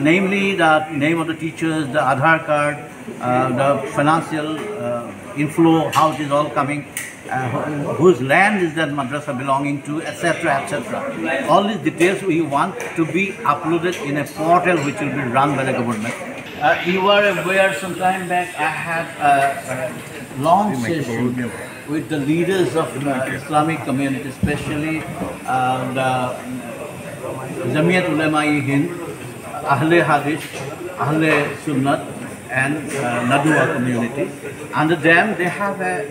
namely the name of the teachers, the Aadhaar card, the financial inflow, how it is all coming, whose land is that madrasa belonging to, etc., etc. All these details we want to be uploaded in a portal which will be run by the government. You are aware some time back I had a long session with the leaders of the Islamic community, especially the Jamiat Ulema-e-Hind, Ahle Hadith, Ahle Sunnat and Nadwa community. Under them they have a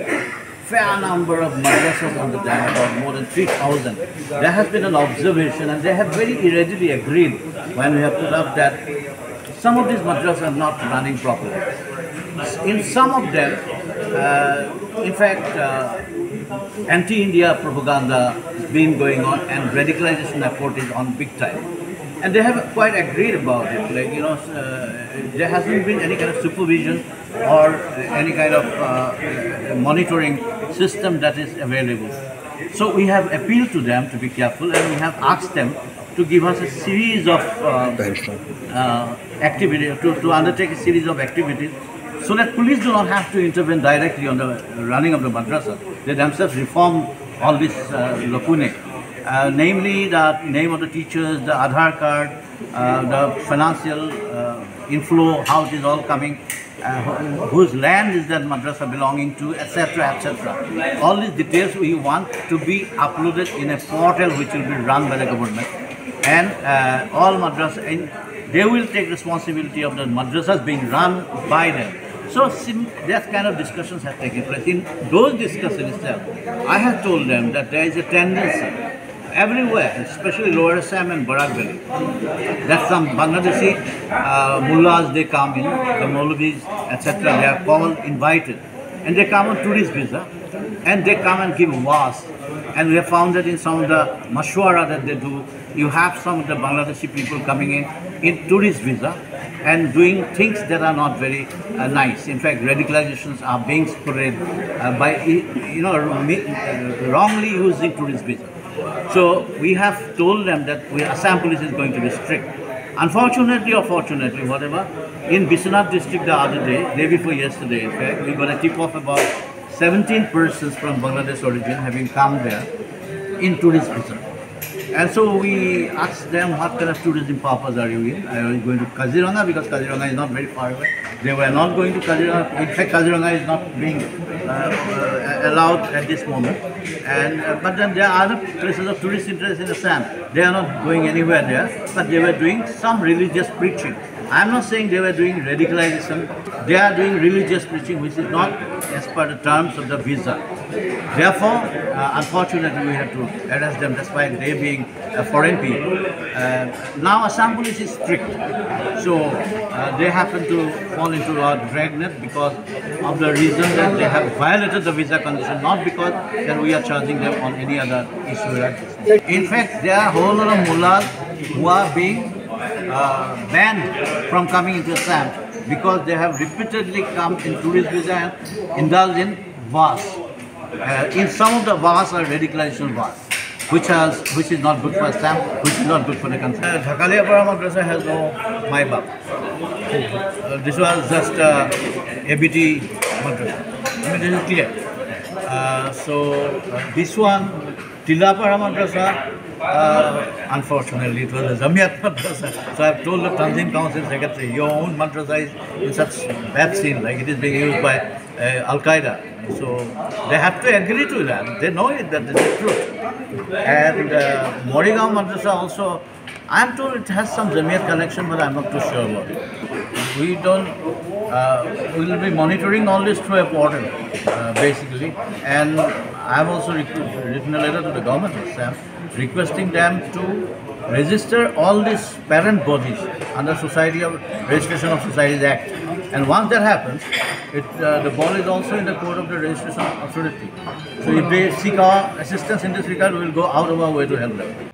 fair number of madrasas under them, about more than 3,000. There has been an observation and they have very readily agreed when we have put up that some of these madrasas are not running properly. In some of them, in fact, anti-India propaganda has been going on and radicalization effort is on big time. And they have quite agreed about it. Like, you know, there hasn't been any kind of supervision or any kind of monitoring system that is available. So we have appealed to them to be careful and we have asked them to give us a series of activities, to undertake a series of activities so that police do not have to intervene directly on the running of the madrasa. They themselves reform all these lacunae. Namely the name of the teachers, the Aadhaar card, the financial inflow, how it is all coming, whose land is that madrasa belonging to, etc., etc. All these details we want to be uploaded in a portal which will be run by the government. And all madrasas, and they will take responsibility of the madrasas being run by them. So that kind of discussions have taken place. In those discussions itself, I have told them that there is a tendency everywhere, especially Lower Assam and Barak Valley, that some Bangladeshi mullahs, they come in, the Maulvis, etc., they are called, invited, and they come on tourist visa, and they come and give was. And we have found that in some of the mashwara that they do, you have some of the Bangladeshi people coming in tourist visa and doing things that are not very nice. In fact, radicalizations are being spread by, wrongly using tourist visa. So we have told them that Assam police is going to be strict. Unfortunately or fortunately, whatever, in Biswanath district the other day before yesterday, in fact, we got a tip off about 17 persons from Bangladesh origin having come there in tourist visa. And so we asked them, what kind of tourism purpose are you in? Are you going to Kaziranga? Because Kaziranga is not very far away. They were not going to Kaziranga. In fact, Kaziranga is not being allowed at this moment. And but then there are other places of tourist interest in Assam. They are not going anywhere there, but they were doing some religious preaching. I am not saying they were doing radicalization. They are doing religious preaching, which is not as per the terms of the visa. Therefore, unfortunately, we have to arrest them despite they being foreign people. Now Assam police is strict, so they happen to fall into our dragnet because of the reason that they have violated the visa condition, not because that we are charging them on any other issue. In fact, there are a whole lot of mullahs who are being banned from coming into Assam because they have repeatedly come in tourist visa and indulged in vas. In some of the vas are radicalization vas, which is not good for Assam, which is not good for the country. Dhakaliapara Madrasa has no Maibab. This was just ABT Madrasa. I mean, this is clear. So this one, Tilapara Madrasa, unfortunately, it was a Jamiat madrasa. So I have told the Tanzim Council Secretary, your own madrasa is in such bad scene, like it is being used by Al-Qaeda. So they have to agree to that. They know it, that is the truth. And Morigaon madrasa also, I am told it has some Jamiat connection, but I am not too sure about it. We will be monitoring all this through a portal, basically. And I have also written a letter to the government of Assam requesting them to register all these parent bodies under Registration of Societies Act. And once that happens, the ball is also in the court of the registration authority. So if they seek our assistance in this regard, we will go out of our way to help them.